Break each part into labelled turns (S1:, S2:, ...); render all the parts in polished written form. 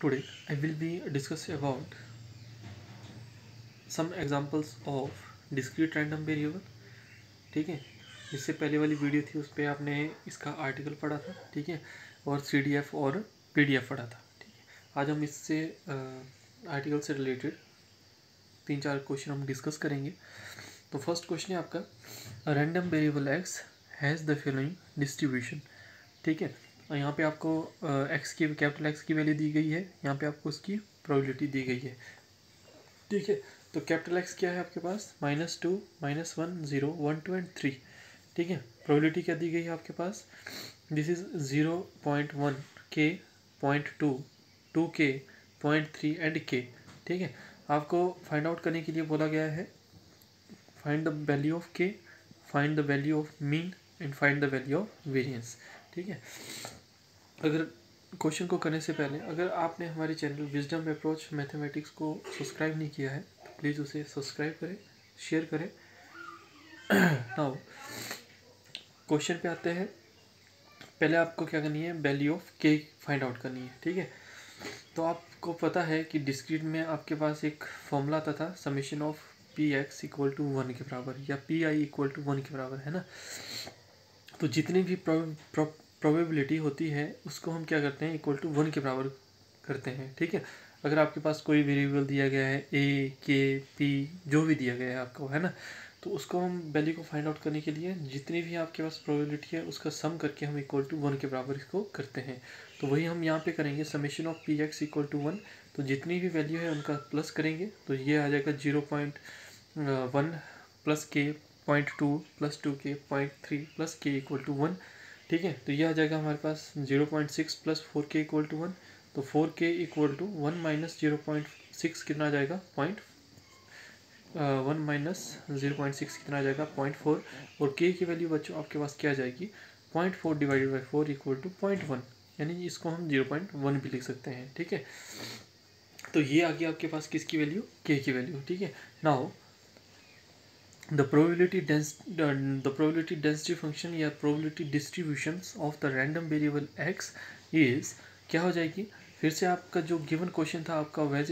S1: Today I will be discussing about some examples of discrete random variable। ठीक है, इससे पहले वाली वीडियो थी उस पर आपने इसका आर्टिकल पढ़ा था, ठीक है, और CDF और PDF पढ़ा था। ठीक है, आज हम इससे आर्टिकल से रिलेटेड 3-4 क्वेश्चन हम डिस्कस करेंगे। तो फर्स्ट क्वेश्चन है आपका, random variable x has the following distribution. ठीक है, और यहाँ पे आपको x की कैपिटल X की वैल्यू दी गई है, यहाँ पे आपको उसकी प्रोबेबिलिटी दी गई है। ठीक है, तो कैपिटल X क्या है आपके पास, -2, -1, 0, 1, 2 एंड 3। ठीक है, प्रोबेबिलिटी क्या दी गई है आपके पास, this is 0.1 k, 0.2, 2k, 0.3 and k। ठीक है, आपको फाइंड आउट करने के लिए बोला गया है, find the value of k, find the value of mean and find the value of variance. ठीक है, अगर क्वेश्चन को करने से पहले अगर आपने हमारे चैनल विजडम अप्रोच मैथमेटिक्स को सब्सक्राइब नहीं किया है तो प्लीज़ उसे सब्सक्राइब करें, शेयर करें। नाउ क्वेश्चन पे आते हैं। पहले आपको क्या करनी है, वैल्यू ऑफ के फाइंड आउट करनी है। ठीक है, तो आपको पता है कि डिस्क्रीट में आपके पास एक फॉर्मूला आता था, summation of px equal to 1 के बराबर या pi इक्वल टू 1 के बराबर, है ना। तो जितनी भी प्रोबेबिलिटी होती है उसको हम क्या करते हैं, इक्वल टू 1 के बराबर करते हैं। ठीक है, अगर आपके पास कोई वेरिएबल दिया गया है a, k, p, जो भी दिया गया है आपको, है ना, तो उसको हम वैल्यू को फाइंड आउट करने के लिए जितनी भी आपके पास प्रोबेबिलिटी है उसका सम करके हम इक्वल टू 1 के बराबर इसको करते हैं। तो वही हम यहाँ पे करेंगे, summation of px equal to 1। तो जितनी भी वैल्यू है उनका प्लस करेंगे, तो ये आ जाएगा 0.1 plus k, 0.2 plus 2k, 0.3 plus k equal to 1। ठीक है, तो ये आ जाएगा हमारे पास 0.6 प्लस 4k इक्वल टू 1। तो 4k इक्वल टू 1 माइनस 0.6 कितना आ जाएगा, 1 माइनस 0.6 कितना आ जाएगा, 0.4। और k की वैल्यू बच्चों आपके पास क्या आ जाएगी, 0.4 डिवाइडेड बाई 4 इक्वल टू 0.1, यानी इसको हम 0.1 भी लिख सकते हैं। ठीक है, तो ये आ गया आपके पास किसकी वैल्यू, k की वैल्यू। ठीक है, now the probability density function या probability distributions of the random variable x is क्या हो जाएगी, फिर से आपका जो गिवन क्वेश्चन था आपका एज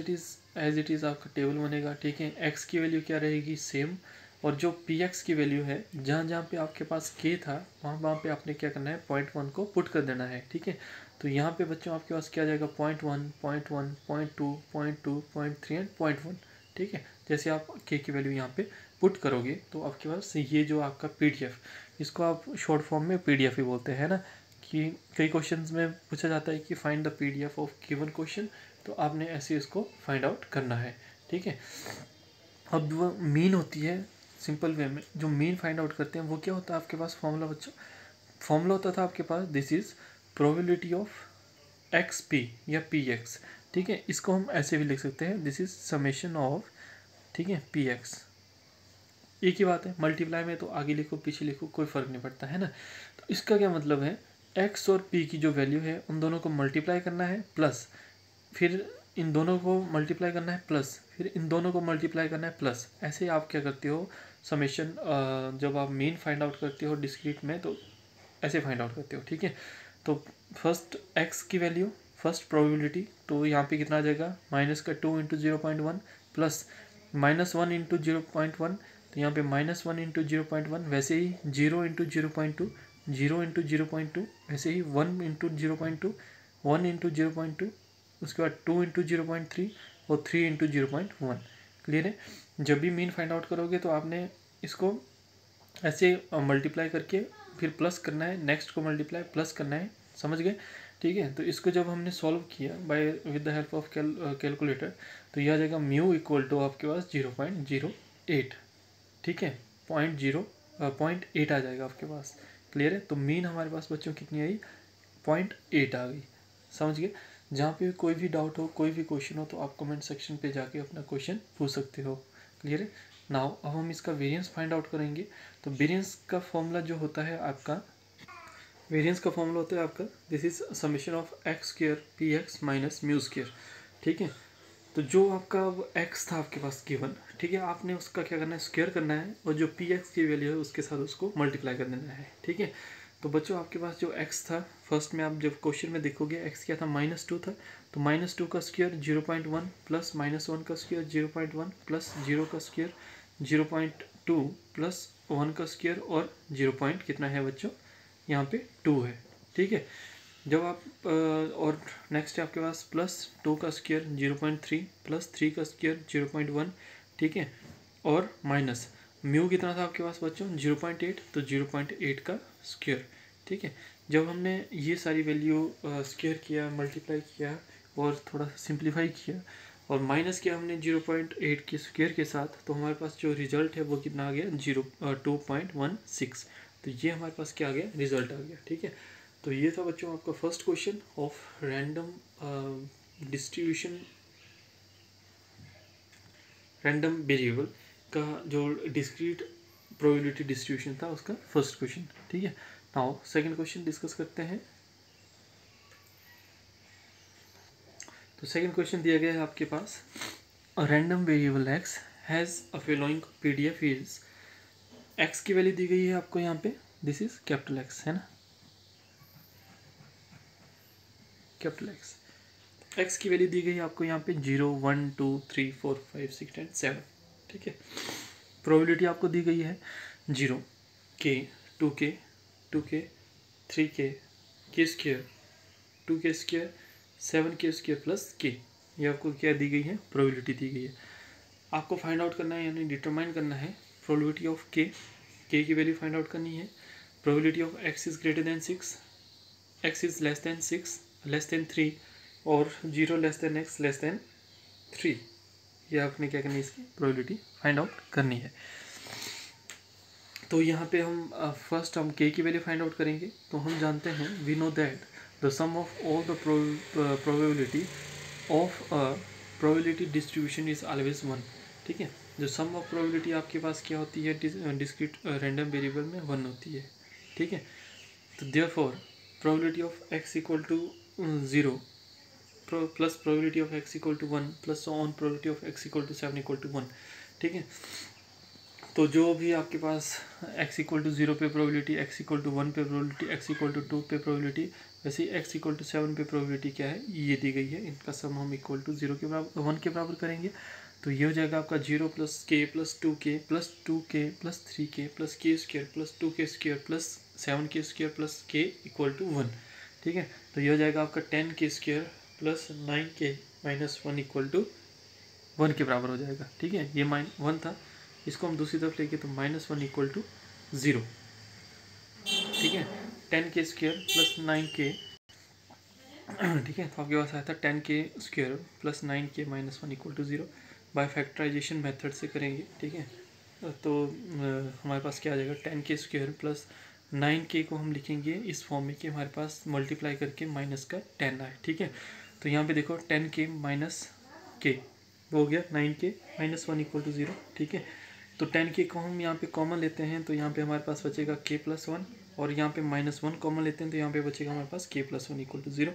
S1: इट इज़ आपका टेबल बनेगा। ठीक है, x की वैल्यू क्या रहेगी, सेम, और जो px की वैल्यू है जहाँ जहाँ पे आपके पास k था वहाँ पे आपने क्या करना है, 0.1 को पुट कर देना है। ठीक है, तो यहाँ पे बच्चों आपके पास क्या जाएगा, 0.1, 0.1, 0.2, 0.2, 0.3 एंड 0.1। ठीक है, जैसे आप k की वैल्यू यहाँ पे पुट करोगे तो आपके पास ये जो आपका PDF, इसको आप शॉर्ट फॉर्म में PDF ही बोलते हैं ना, कि कई क्वेश्चंस में पूछा जाता है कि find the PDF of given question, तो आपने ऐसे इसको फाइंड आउट करना है। ठीक है, अब वो मीन होती है, सिंपल वे में जो मीन फाइंड आउट करते हैं वो क्या होता है आपके पास, फॉर्मूला बच्चों, फॉर्मूला होता था आपके पास, this is probability of XP या PX। ठीक है, इसको हम ऐसे भी लिख सकते हैं, दिस इज समेशन ऑफ, ठीक है, PX। एक ही बात है, मल्टीप्लाई में तो आगे लिखो पीछे लिखो कोई फ़र्क नहीं पड़ता, है ना। तो इसका क्या मतलब है, x और p की जो वैल्यू है उन दोनों को मल्टीप्लाई करना है, प्लस फिर इन दोनों को मल्टीप्लाई करना है, प्लस फिर इन दोनों को मल्टीप्लाई करना है, प्लस ऐसे आप क्या करते हो समेशन, जब आप मीन फाइंड आउट करते हो डिस्क्रीट में तो ऐसे फाइंड आउट करते हो। ठीक है, तो फर्स्ट x की वैल्यू, फर्स्ट प्रोबेबिलिटी, तो यहाँ पे कितना आ जाएगा, -2 इंटू 0.1 प्लस -1 इंटू 0.1, तो यहाँ पे -1 इंटू 0.1, वैसे ही 0 इंटू 0.2, 0 इंटू 0.2, वैसे ही 1 इंटू 0.2, 1 इंटू 0.2, उसके बाद 2 इंटू 0.3 और 3 इंटू 0.1। क्लियर है, जब भी मीन फाइंड आउट करोगे तो आपने इसको ऐसे मल्टीप्लाई करके फिर प्लस करना है, नेक्स्ट को मल्टीप्लाई प्लस करना है, समझ गए। ठीक है, तो इसको जब हमने सॉल्व किया by with the help of calculator, तो यह आ जाएगा म्यू इक्वल टू आपके पास 0.08। ठीक है, 0.8 आ जाएगा आपके पास। क्लियर है, तो मीन हमारे पास बच्चों कितनी आई, 0.8 आ गई, समझ गए। जहाँ पे कोई भी डाउट हो, कोई भी क्वेश्चन हो, तो आप कमेंट सेक्शन पे जाके अपना क्वेश्चन पूछ सकते हो। क्लियर है, नाउ अब हम इसका वेरिएंस फाइंड आउट करेंगे। तो वेरिएंस का फॉर्मूला जो होता है आपका, वेरिएंस का फॉर्मूला होता है आपका, this is summation of x² px minus mu square. ठीक है, तो जो आपका x था आपके पास गिवन, ठीक है, आपने उसका क्या करना है, स्क्वायर करना है, और जो px की वैल्यू है उसके साथ उसको मल्टीप्लाई कर देना है। ठीक है, तो बच्चों आपके पास जो x था, फर्स्ट में आप जब क्वेश्चन में देखोगे x क्या था, -2 था, तो -2 का स्क्वायर 0.1 प्लस -1 का स्क्वायर 0.1 प्लस 0 का स्क्वायर 0.2 प्लस 1 का स्क्वायर और 0 पॉइंट कितना है बच्चों, यहाँ पे 2 है। ठीक है, जब आप और नेक्स्ट है आपके पास +2 का स्क्वायर 0.3 प्लस 3 का स्क्वायर 0.1। ठीक है, और माइनस म्यू कितना था आपके पास बच्चों, 0.8, तो 0.8 का स्क्वायर। ठीक है, जब हमने ये सारी वैल्यू स्क्वायर किया, मल्टीप्लाई किया और थोड़ा सा सिंप्लीफाई किया और माइनस किया हमने 0.8 के स्क्वायर के साथ, तो हमारे पास जो रिजल्ट है वो कितना आ गया, 2.16। तो ये हमारे पास क्या आ गया, रिजल्ट आ गया। ठीक है, तो ये था बच्चों आपका first question of random distribution, random variable का जो डिस्क्रीट प्रोबेबिलिटी डिस्ट्रीब्यूशन था उसका फर्स्ट क्वेश्चन। ठीक है, नाउ सेकंड क्वेश्चन डिस्कस करते हैं। तो सेकंड क्वेश्चन दिया गया है आपके पास, a random variable x has a following PDF is, x की वैल्यू दी गई है आपको यहाँ पे, दिस इज कैपिटल X है ना, कैपिटल x की वैल्यू दी गई है आपको यहाँ पे 0 1 2 3 4 5 6 10 7। ठीक है, प्रोबेबिलिटी आपको दी गई है 0k 2k 2k 3k k square 2k square 7k square plus k, ये आपको क्या दी गई है, प्रोबेबिलिटी दी गई है। आपको फाइंड आउट करना है यानी डिटरमाइन करना है प्रोबेबिलिटी ऑफ k की वैल्यू फाइंड आउट करनी है। Probability of x is greater than 6, x is less than 6 less than 3 और 0 less than x less than 3, ये आपने क्या करनी है, इसकी प्रोबेबिलिटी फाइंड आउट करनी है। तो यहाँ पे हम फर्स्ट हम k की वैल्यू फाइंड आउट करेंगे। तो हम जानते हैं, we know that the sum of all the probability of a probability distribution is always 1। ठीक है, जो सम ऑफ प्रोबेबिलिटी आपके पास क्या होती है, डिस्क्रीट रैंडम वेरिएबल में 1 होती है। ठीक है, तो therefore probability of x equal to 0 plus probability of x equal to 1 plus on probability of x equal to 7 equal to 1। ठीक है, तो जो भी आपके पास x इक्वल टू 0 पे प्रोबेबिलिटी, x इक्वल टू 1 पे प्रोबेबिलिटी, x इक्वल टू 2 पे probability, वैसे ही x इक्वल टू 7 पे प्रोबेबिलिटी क्या है, ये दी गई है। इनका सम हम इक्वल टू 0 के बराबर 1 के बराबर करेंगे। तो ये हो जाएगा आपका 0 plus k plus 2k plus 2k plus 3k plus k square plus 2k square plus 7k square plus k equal to 1। ठीक है, तो ये हो जाएगा आपका 10k square plus 9k minus 1 equal to 1 के बराबर हो जाएगा। ठीक है, ये -1 था, इसको हम दूसरी तरफ लेके तो -1 इक्वल टू 0। ठीक है, 10k स्क्वायर प्लस 9k, ठीक है, तो आपके पास आया था 10k square plus 9k minus 1 equal to 0। By factorization method से करेंगे। ठीक है, तो हमारे पास क्या आ जाएगा, 10k स्क्वायर प्लस 9k को हम लिखेंगे इस फॉर्म में कि हमारे पास मल्टीप्लाई करके माइनस का 10 आए। ठीक है, तो यहाँ पे देखो 10k माइनस k हो गया 9k माइनस 1 इक्वल टू 0। ठीक है, तो 10k को हम यहाँ पे कॉमन लेते हैं तो यहाँ पे हमारे पास बचेगा k प्लस 1 और यहाँ पे -1 कॉमन लेते हैं तो यहाँ पे बचेगा हमारे पास k प्लस 1 इक्वल टू 0।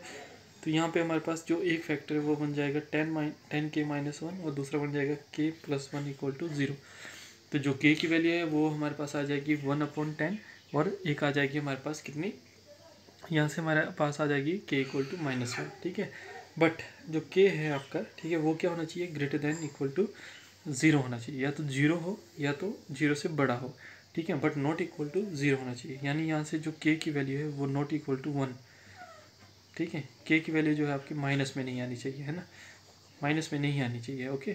S1: तो यहाँ पे हमारे पास जो एक फैक्टर है वो बन जाएगा 10k माइनस 1 और दूसरा बन जाएगा k प्लस 1 इक्वल टू 0। तो जो k की वैल्यू है वो हमारे पास आ जाएगी 1/10 और एक आ जाएगी हमारे पास कितनी, यहाँ से हमारे पास आ जाएगी k इक्वल टू -1। ठीक है, बट जो k है आपका, ठीक है, वो क्या होना चाहिए, ग्रेटर देन इक्वल टू 0 होना चाहिए, या तो 0 हो या तो 0 से बड़ा हो। ठीक है, बट नॉट इक्वल टू 0 होना चाहिए, यानी यहाँ से जो k की वैल्यू है वो नॉट इक्वल टू 1। ठीक है, k की वैल्यू जो है आपकी माइनस में नहीं आनी चाहिए, है ना, माइनस में नहीं आनी चाहिए। ओके,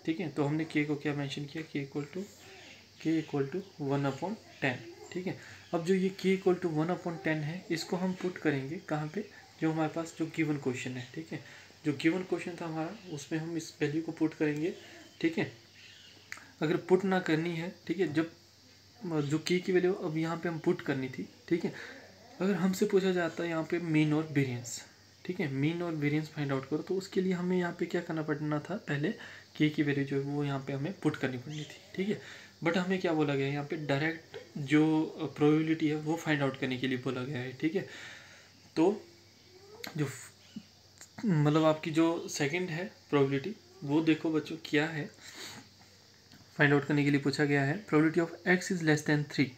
S1: ठीक है, तो हमने k को क्या मेंशन किया, k इक्वल टू 1/10। ठीक है, अब जो ये k इक्वल टू 1/10 है इसको हम पुट करेंगे कहाँ पे, जो हमारे पास जो गिवन क्वेश्चन है। ठीक है, जो गिवन क्वेश्चन था हमारा उसमें हम इस वैल्यू को पुट करेंगे। ठीक है, अगर पुट ना करनी है, ठीक है, जब जो k की वैल्यू अब यहाँ पे हम पुट करनी थी। ठीक है, अगर हमसे पूछा जाता है यहाँ पे मीन और वेरिएंस, ठीक है, मीन और वेरिएंस फाइंड आउट करो, तो उसके लिए हमें यहाँ पे क्या करना पड़ना था, पहले k की वैल्यू जो है वो यहाँ पे हमें पुट करनी पड़नी थी। ठीक है, बट हमें क्या बोला गया है यहाँ पे, डायरेक्ट जो प्रोबेबिलिटी है वो फाइंड आउट करने के लिए बोला गया है। ठीक है, तो जो मतलब आपकी जो सेकंड है प्रोबेबिलिटी वो देखो बच्चों क्या है, फाइंड आउट करने के लिए पूछा गया है probability of x is less than 3।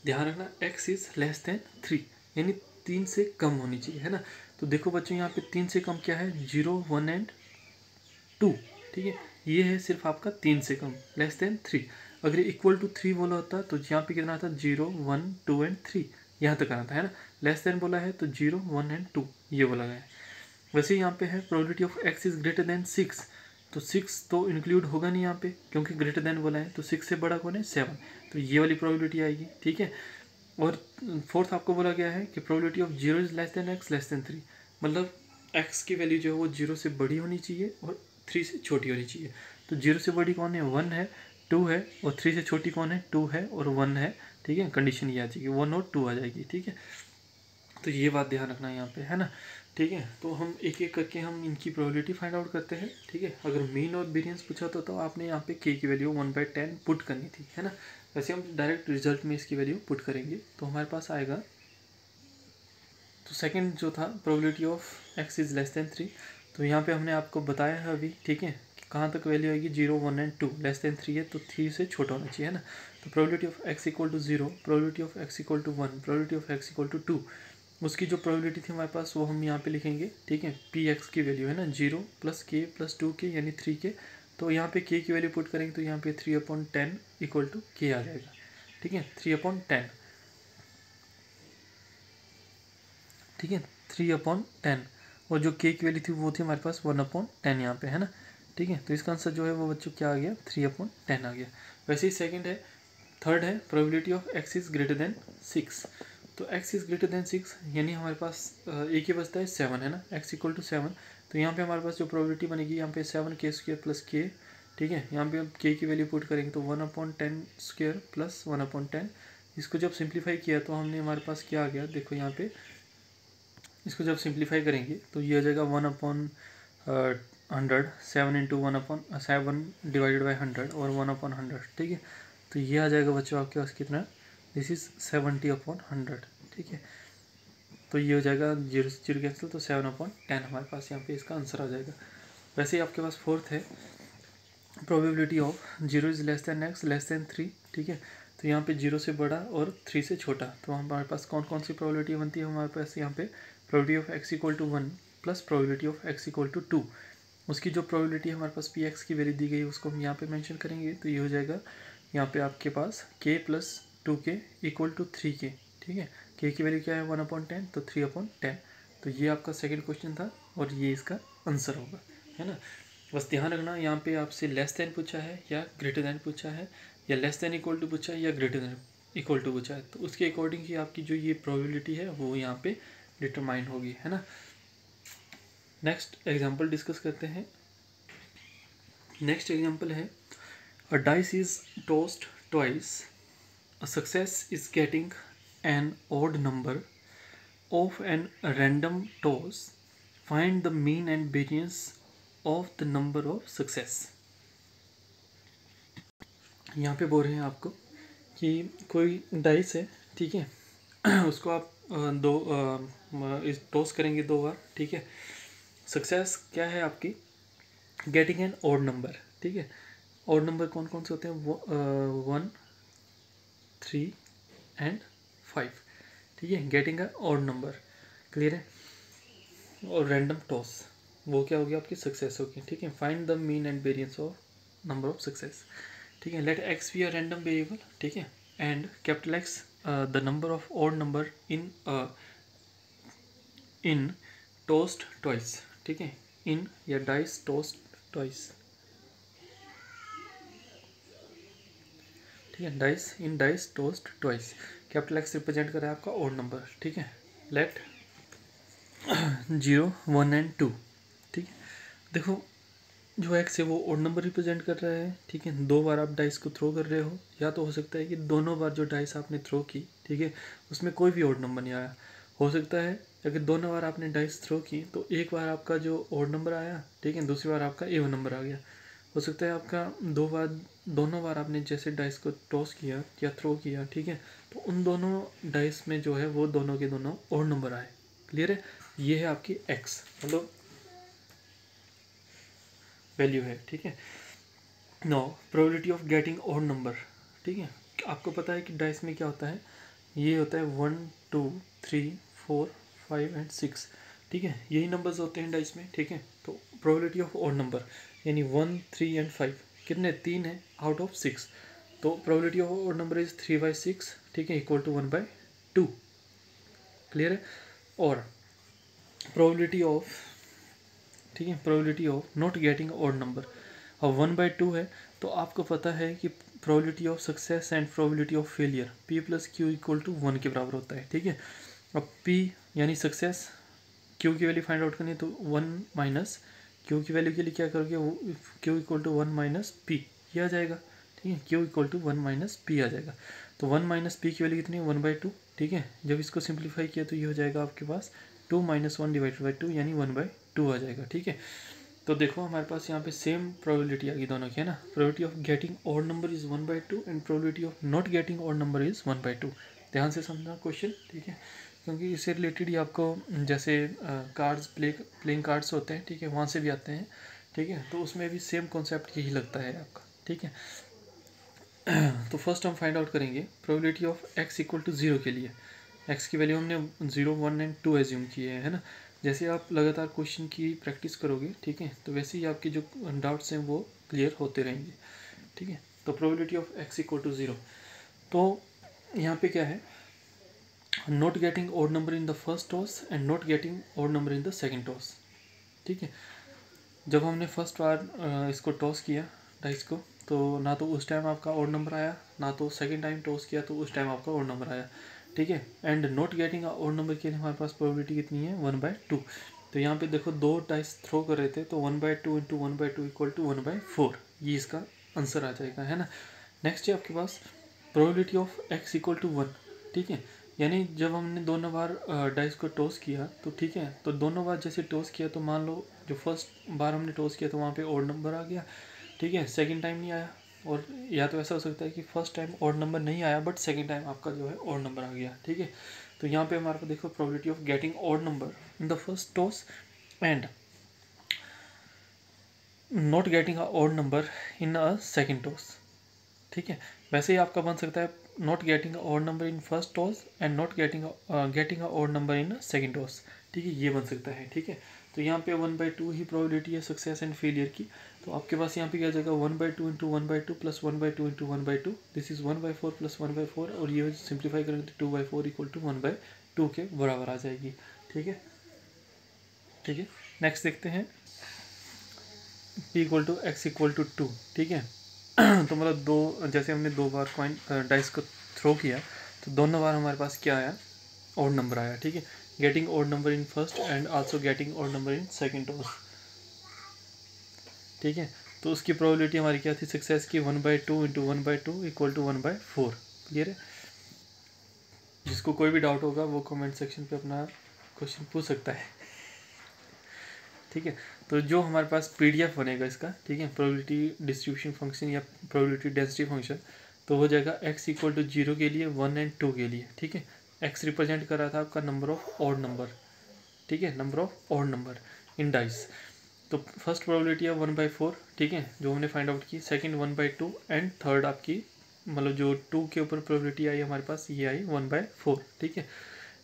S1: ध्यान रखना x इज लेस देन 3, यानी 3 से कम होनी चाहिए, है ना। तो देखो बच्चों यहाँ पे 3 से कम क्या है, 0, 1 एंड 2, ठीक है। ये है सिर्फ आपका 3 से कम, लेस देन 3। अगर इक्वल टू 3 बोला होता तो यहाँ पे कितना था, 0, 1, 2 एंड 3, यहाँ तक आना था, है ना। लेस देन बोला है तो 0, 1 एंड 2 ये बोला गया है। वैसे यहाँ पे है probability of x is greater than 6, तो 6 तो इंक्लूड होगा नहीं यहाँ पे क्योंकि ग्रेटर देन बोला है, तो 6 से बड़ा कौन है, 7, तो ये वाली प्रोबेबिलिटी आएगी, ठीक है। और फोर्थ आपको बोला गया है कि probability of 0 is less than x less than 3, मतलब x की वैल्यू जो है वो 0 से बड़ी होनी चाहिए और 3 से छोटी होनी चाहिए। तो 0 से बड़ी कौन है, 1 है, 2 है, और 3 से छोटी कौन है, 2 है और 1 है, ठीक है। कंडीशन ये आ जाएगी, 1 और 2 आ जाएगी, ठीक है। तो ये बात ध्यान रखना है यहाँ पे, है ना, ठीक है। तो हम एक एक करके हम इनकी प्रोबेबिलिटी फाइंड आउट करते हैं, ठीक है। अगर मीन और वेरिएंस पूछा तो आपने यहाँ पे k की वैल्यू 1/10 पुट करनी थी, है ना। वैसे हम डायरेक्ट रिजल्ट में इसकी वैल्यू पुट करेंगे तो हमारे पास आएगा, तो सेकंड जो था probability of x is less than 3, तो यहाँ पे हमने आपको बताया है अभी, ठीक है, कि कहाँ तक वैल्यू आएगी, 0, 1 एंड 2, लेस देन 3 है तो 3 से छोटा होना चाहिए, है ना। तो probability of x equal to 0, probability of x equal to 1, probability of x equal to 2, उसकी जो प्रोबेबिलिटी थी हमारे पास वो हम यहाँ पे लिखेंगे, ठीक है। पी एक्स की वैल्यू है ना, 0 + k + 2k यानी 3k, तो यहाँ पे k की वैल्यू पुट करेंगे तो यहाँ पे 3/10 इक्वल टू k आ जाएगा, ठीक है, 3/10, ठीक है, 3/10। और जो k की वैल्यू थी वो थी हमारे पास 1/10 यहाँ पे, है ना, ठीक है। तो इसका आंसर जो है वो बच्चों क्या आ गया, 3/10 आ गया। वैसे ही सेकंड है, थर्ड है probability of x is greater than 6, तो x इज ग्रेटर देन 6 यानी हमारे पास एक ही बचता है 7, है ना, x इक्वल टू 7, तो यहाँ पे हमारे पास जो प्रोबेबिलिटी बनेगी यहाँ पे 7k² + k, ठीक है। यहाँ पे हम k की वैल्यू पुट करेंगे तो 1/10² + 1/10, इसको जब सिंप्लीफाई किया तो हमने हमारे पास क्या आ गया, देखो यहाँ पे इसको जब सिंप्लीफाई करेंगे तो ये आ जाएगा 1/100, 7 × 1/7 डिवाइडेड बाई 100 और 1/100, ठीक है। तो ये आ जाएगा बच्चों आपके पास कितना, दिस इज 70/100, ठीक है। तो ये हो जाएगा 0 से 0 कैंसिल, तो 7/10 हमारे पास यहाँ पे इसका आंसर आ जाएगा। वैसे ही आपके पास फोर्थ है probability of 0 is less than x less than 3, ठीक है। तो यहाँ पे 0 से बड़ा और 3 से छोटा, तो हमारे पास कौन कौन सी प्रोबेबिलिटी बनती है हमारे पास यहाँ पे, probability of x equal to 1 plus probability of x equal to 2, उसकी जो प्रोबेबिलिटी है हमारे पास पी एक्स की वैल्यू दी गई है उसको हम यहाँ पे मेंशन करेंगे, तो ये हो जाएगा यहाँ पे आपके पास k + 2k equal to 3k, ठीक है। k की वैल्यू क्या है 1/10, तो 3/10, तो ये आपका सेकंड क्वेश्चन था और ये इसका आंसर होगा, है ना। बस ध्यान रखना यहाँ पे आपसे लेस देन पूछा है या ग्रेटर देन पूछा है, या लेस देन इक्वल टू पूछा है या ग्रेटर देन इक्वल टू पूछा है, तो उसके अकॉर्डिंग ही आपकी जो ये प्रोबेबिलिटी है वो यहाँ पे डिटरमाइन होगी, है ना। नेक्स्ट एग्जांपल डिस्कस करते हैं। नेक्स्ट एग्जांपल है, a dice is tossed twice, a success is getting an odd number of an random toss, find the mean and variance of the number of success. यहाँ पे बोल रहे हैं आपको कि कोई डाइस है, ठीक है, उसको आप इस टॉस करेंगे 2 बार, ठीक है। सक्सेस क्या है आपकी, गेटिंग एन ऑड नंबर, ठीक है। ऑड नंबर कौन कौन से होते हैं, 1, 3 एंड 5, ठीक है, getting a odd number, clear है। और रैंडम टॉस वो क्या होगी आपकी सक्सेस होगी, ठीक है। Find the mean and variance of number of success, ठीक है। Let X be a random variable, ठीक है, and capital X the number of odd number in tossed twice, ठीक है, इन या डाइस टोस्ट ट्वाइस, ठीक है, dice in dice tossed twice, capital X represent कर रहा है आपका ऑड नंबर, ठीक है। लेट 0, 1 एंड 2, ठीक है। देखो जो एक्स है वो ऑड नंबर रिप्रेजेंट कर रहा है, ठीक है। 2 बार आप डाइस को थ्रो कर रहे हो, या तो हो सकता है कि दोनों बार जो डाइस आपने थ्रो की, ठीक है, उसमें कोई भी ऑड नंबर नहीं आया। हो सकता है अगर दोनों बार आपने डाइस थ्रो की तो एक बार आपका जो ऑड नंबर आया, ठीक है, दूसरी बार आपका इवन नंबर आ गया। हो सकता है आपका दोनों बार आपने जैसे डाइस को टॉस किया या थ्रो किया, ठीक है, तो उन दोनों डाइस में जो है वो दोनों के दोनों ऑड नंबर आए, क्लियर है। ये है आपकी एक्स, मतलब वैल्यू है, ठीक है। No probability of getting odd number, ठीक है। आपको पता है कि डाइस में क्या होता है, ये होता है 1 2 3 4 5 एंड 6, ठीक है, यही नंबर्स होते हैं डाइस में, ठीक है। तो प्रोबेबिलिटी ऑफ ऑड नंबर यानी 1 3 एंड 5 कितने 3 है आउट ऑफ 6, तो probability of odd number is 3/6, ठीक है, इक्वल टू 1/2, क्लियर है। और प्रोबेबिलिटी ऑफ, ठीक है, probability of not getting odd number, अब 1/2 है तो आपको पता है कि probability of success and probability of failure P + Q = 1 के बराबर होता है, ठीक है। अब P यानी सक्सेस, Q की वैल्यू फाइंड आउट करनी है तो 1 माइनस Q की वैल्यू के लिए क्या करोगे, Q = 1 - P, ये आ जाएगा, ठीक है, Q = 1 - P आ जाएगा। तो 1 - P की वैल्यू कितनी है 1/2, ठीक है। जब इसको सिंप्लीफाई किया तो ये हो जाएगा आपके पास 2 - 1/2 यानी 1/2 आ जाएगा, ठीक है। तो देखो हमारे पास यहाँ पे सेम प्रोबेबिलिटी आ गई दोनों की, है ना। Probability of getting odd number is 1/2 and probability of not getting odd number is 1/2। ध्यान से समझना क्वेश्चन, ठीक है, क्योंकि इससे रिलेटेड ही आपको जैसे कार्ड्स प्लेइंग कार्ड्स होते हैं, ठीक है, वहाँ से भी आते हैं, ठीक है, तो उसमें भी सेम कॉन्सेप्ट यही लगता है आपका, ठीक है। तो फर्स्ट हम फाइंड आउट करेंगे प्रोबेबिलिटी ऑफ x = 0 के लिए। x की वैल्यू हमने 0 1 एंड 2 एज्यूम किए हैं, है ना। जैसे आप लगातार क्वेश्चन की प्रैक्टिस करोगे, ठीक है, तो वैसे ही आपके जो डाउट्स हैं वो क्लियर होते रहेंगे, ठीक है। तो प्रोबेबिलिटी ऑफ x = 0, तो यहाँ पे क्या है, not getting odd number in the first toss and not getting odd number in the second toss, ठीक है। जब हमने फर्स्ट बार इसको टॉस किया डाइस को, तो ना तो उस टाइम आपका ऑड नंबर आया, ना तो सेकंड टाइम टॉस किया तो उस टाइम आपका ऑड नंबर आया, ठीक है। And not getting odd number के लिए हमारे पास प्रोबेबिलिटी कितनी है 1/2। तो यहाँ पे देखो 2 डाइस थ्रो कर रहे थे, तो 1/2 × 1/2 = 1/4, ये इसका आंसर आ जाएगा, है ना। नेक्स्ट है आपके पास प्रोबेबिलिटी ऑफ x = 1, ठीक है। यानी जब हमने दोनों बार डाइस को टॉस किया तो, ठीक है, तो दोनों बार जैसे टॉस किया तो मान लो जो फर्स्ट बार हमने टॉस किया तो वहाँ पे ऑड नंबर आ गया, ठीक है, सेकंड टाइम नहीं आया। और या तो ऐसा हो सकता है कि फर्स्ट टाइम ऑड नंबर नहीं आया बट सेकंड टाइम आपका जो है ऑड नंबर आ गया, ठीक है। तो यहाँ पे हमारे पास देखो probability of getting odd number in the first toss and not getting a odd number in a second toss, ठीक है। वैसे ही आपका बन सकता है not getting odd number in first toss and not getting odd number in second toss, ठीक है, ये बन सकता है, ठीक है। तो यहाँ पे 1/2 ही प्रोबेबिलिटी है सक्सेस एंड फेलियर की, तो आपके पास यहाँ पे क्या जाएगा 1/2 × 1/2 + 1/2 × 1/2, दिस इज 1/4 + 1/4, और ये सिंप्लीफाई करेंगे तो 2/4 = 1/2 के बराबर आ जाएगी, ठीक है, ठीक है। नेक्स्ट देखते हैं P = x = 2, ठीक है। तो मतलब दो, जैसे हमने 2 बार कॉइन डाइस को थ्रो किया तो दोनों बार हमारे पास क्या आया, ऑड नंबर आया, ठीक है। Getting odd number in first and also getting odd number in second toss, ठीक है। तो उसकी प्रोबेबिलिटी हमारी क्या थी सक्सेस की 1/2 × 1/2 = 1/4, क्लियर है। जिसको कोई भी डाउट होगा वो कमेंट सेक्शन पे अपना क्वेश्चन पूछ सकता है, ठीक है। तो जो हमारे पास PDF बनेगा इसका, ठीक है, प्रोबेबिलिटी डिस्ट्रीब्यूशन फंक्शन या प्रोबेबिलिटी डेंसिटी फंक्शन, तो हो जाएगा x = 0 के लिए, 1 एंड 2 के लिए, ठीक है। x रिप्रेजेंट कर रहा था आपका नंबर ऑफ ऑड नंबर, ठीक है, number of odd number in dice. तो फर्स्ट प्रोबेबिलिटी है 1/4, ठीक है, जो हमने फाइंड आउट की। सेकंड 1/2 एंड थर्ड आपकी मतलब जो 2 के ऊपर प्रोबेबिलिटी आई हमारे पास ये आई 1/4, ठीक है।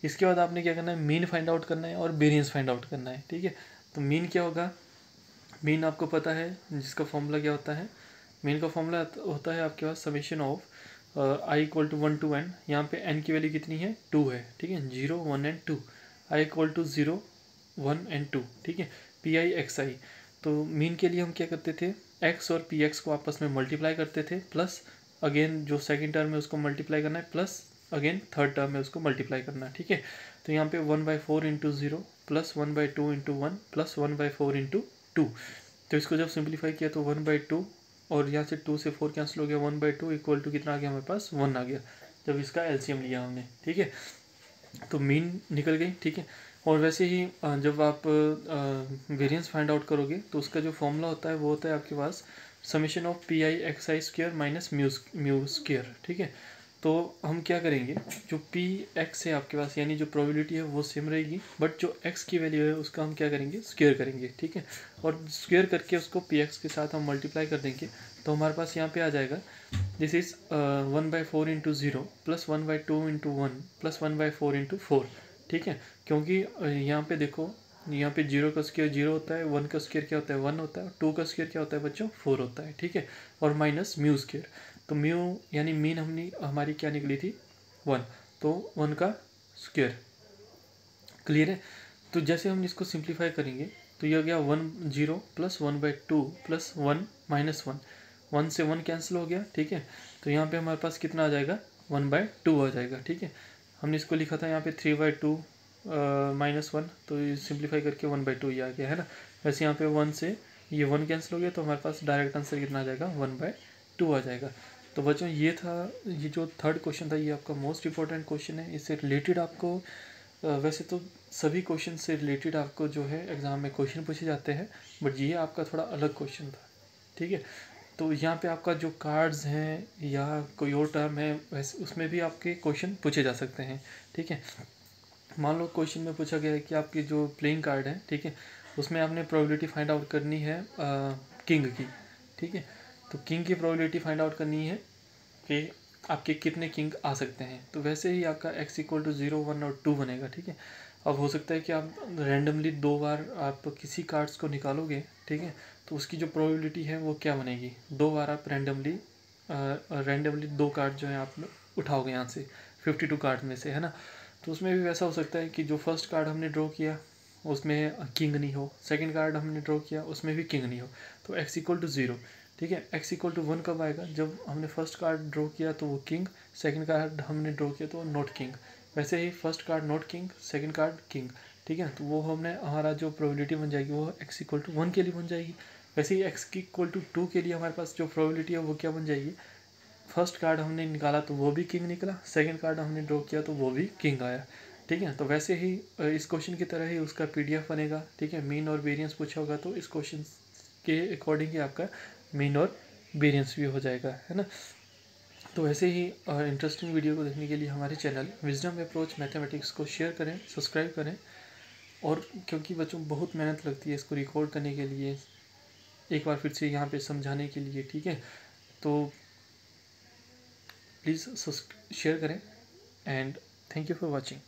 S1: इसके बाद आपने क्या करना है, मीन फाइंड आउट करना है और वेरिएंस फाइंड आउट करना है, ठीक है। तो मीन क्या होगा, मीन आपको पता है जिसका फॉर्मूला क्या होता है, मीन का फॉर्मूला होता है आपके पास summation of i = 1 to n, यहाँ पे n की वैल्यू कितनी है 2 है, ठीक है, 0 1 एंड 2, i = 0 1 एंड 2, ठीक है, PI XI। तो मीन के लिए हम क्या करते थे, x और px को आपस में मल्टीप्लाई करते थे, प्लस अगेन जो सेकंड टर्म है उसको मल्टीप्लाई करना है, प्लस अगेन थर्ड टर्म है उसको मल्टीप्लाई करना है, ठीक है। तो यहाँ पे 1/4 × 0 + 1/2 × 1 + 1/4 × 2, तो इसको जब सिंप्लीफाई किया तो 1/2 और यहाँ से 2 से 4 कैंसिल हो गया, 1/2 = कितना आ गया हमारे पास 1 आ गया जब इसका LCM लिया हमने, ठीक है। तो मीन निकल गई, ठीक है। और वैसे ही जब आप वेरिएंस फाइंड आउट करोगे तो उसका जो फॉर्मूला होता है वो होता है आपके पास समेशन ऑफ PI XI² - म्यू², ठीक है। तो हम क्या करेंगे, जो पी एक्स है आपके पास, यानी जो प्रोबेबिलिटी है वो सेम रहेगी, बट जो एक्स की वैल्यू है उसका हम क्या करेंगे, स्क्वायर करेंगे, ठीक है। और स्क्वायर करके उसको पी एक्स के साथ हम मल्टीप्लाई कर देंगे, तो हमारे पास यहाँ पे आ जाएगा this is 1/4 into zero plus 1/2 into 1 plus 1/4 into 4, ठीक है। क्योंकि यहाँ पे देखो, यहाँ पे 0 का स्क्वायर 0 होता है, 1 का स्क्वायर क्या होता है 1 होता है, 2 का स्क्वायर क्या होता है बच्चों 4 होता है, ठीक है। और माइनस म्यू स्क्वायर, तो म्यू यानी मीन हमारी क्या निकली थी 1, तो 1 का स्क्वायर, क्लियर है। तो जैसे हम इसको सिंप्लीफाई करेंगे तो यह गया 1/0 प्लस 1/2 प्लस 1 माइनस 1, 1 से 1 कैंसिल हो गया, ठीक है। तो यहाँ पे हमारे पास कितना आ जाएगा 1/2 आ जाएगा, ठीक है। हमने इसको लिखा था यहाँ पे 3/2 माइनस 1, तो ये सिंप्लीफाई करके 1/2 ये आ गया है ना। वैसे यहाँ पे 1 से ये 1 कैंसिल हो गया, तो हमारे पास डायरेक्ट आंसर कितना आ जाएगा 1/2 आ जाएगा। तो बच्चों ये था, ये जो थर्ड क्वेश्चन था ये आपका मोस्ट इंपॉर्टेंट क्वेश्चन है। इससे रिलेटेड आपको वैसे तो सभी क्वेश्चन से रिलेटेड आपको जो है एग्ज़ाम में क्वेश्चन पूछे जाते हैं, बट ये आपका थोड़ा अलग क्वेश्चन था, ठीक है। तो यहाँ पे आपका जो कार्ड्स हैं या कोई और टर्म है वैसे उसमें भी आपके क्वेश्चन पूछे जा सकते हैं, ठीक है। मान लो क्वेश्चन में पूछा गया है कि आपकी जो प्लेइंग कार्ड है, ठीक है, उसमें आपने प्रोबेबिलिटी फाइंड आउट करनी है किंग की, ठीक है। तो किंग की प्रोबेबिलिटी फाइंड आउट करनी है कि आपके कितने किंग आ सकते हैं। तो वैसे ही आपका x इक्वल टू 0, 1 और 2 बनेगा, ठीक है। अब हो सकता है कि आप रैंडमली 2 बार आप किसी कार्ड्स को निकालोगे, ठीक है, तो उसकी जो प्रोबेबिलिटी है वो क्या बनेगी, 2 बार आप रैंडमली 2 कार्ड जो है आप उठाओगे यहाँ से 52 कार्ड में से, है ना। तो उसमें भी वैसा हो सकता है कि जो फर्स्ट कार्ड हमने ड्रॉ किया उसमें किंग नहीं हो, सेकंड कार्ड हमने ड्रॉ किया उसमें भी किंग नहीं हो, तो x इक्वल टू 0, ठीक है। x इक्वल टू 1 कब आएगा, जब हमने फर्स्ट कार्ड ड्रॉ किया तो वो किंग, सेकंड कार्ड हमने ड्रॉ किया तो नॉट किंग। वैसे ही first card not king, second card king, ठीक है। तो वो हमने हमारा जो प्रोबेबिलिटी बन जाएगी वो x इक्वल टू 1 के लिए बन जाएगी। वैसे ही x इक्वल टू 2 के लिए हमारे पास जो प्रोबेबिलिटी है वो क्या बन जाएगी, फर्स्ट कार्ड हमने निकाला तो वो भी किंग निकला, सेकंड कार्ड हमने ड्रॉ किया तो वो भी किंग आया, ठीक है। तो वैसे ही इस क्वेश्चन की तरह ही उसका PDF बनेगा, ठीक है। मीन और वेरिएंस पूछा होगा तो इस क्वेश्चन के अकॉर्डिंग ही आपका मीन और वेरिएंस भी हो जाएगा, है ना। तो ऐसे ही इंटरेस्टिंग वीडियो को देखने के लिए हमारे चैनल विजडम अप्रोच मैथमेटिक्स को शेयर करें, सब्सक्राइब करें। और क्योंकि बच्चों बहुत मेहनत लगती है इसको रिकॉर्ड करने के लिए, एक बार फिर से यहाँ पे समझाने के लिए, ठीक है। तो प्लीज़ शेयर करें and thank you for watching.